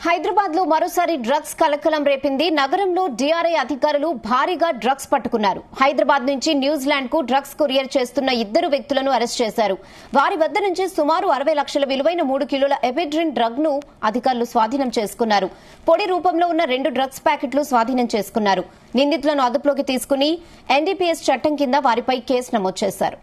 హైదరాబాద్ లో మరోసారి డ్రగ్స్ కలకలం రేపింది. నగరంలో డీఆర్ఐ అధికారులు భారీగా డ్రగ్స్ పట్టుకున్నారు. హైదరాబాద్ నుంచి న్యూజిలాండ్ కు డ్రగ్స్ కొరియర్ చేస్తున్న 2 వ్యక్తులను అరెస్ట్ చేశారు. వారి వద్ద నుంచి సుమారు 60 లక్షల విలువైన 3 కిలోల ఎఫెడ్రిన్ డ్రగ్ ను అధికారులు స్వాధీనం చేసుకున్నారు. పొడి రూపంలో ఉన్న 2 డ్రగ్స్ ప్యాకెట్లు స్వాధీనం చేసుకున్నారు. నిందితులను అదుపులోకి తీసుకుని ఎన్డీపీఎస్ చట్టం కింద వారిపై కేసు నమోదు చేశారు.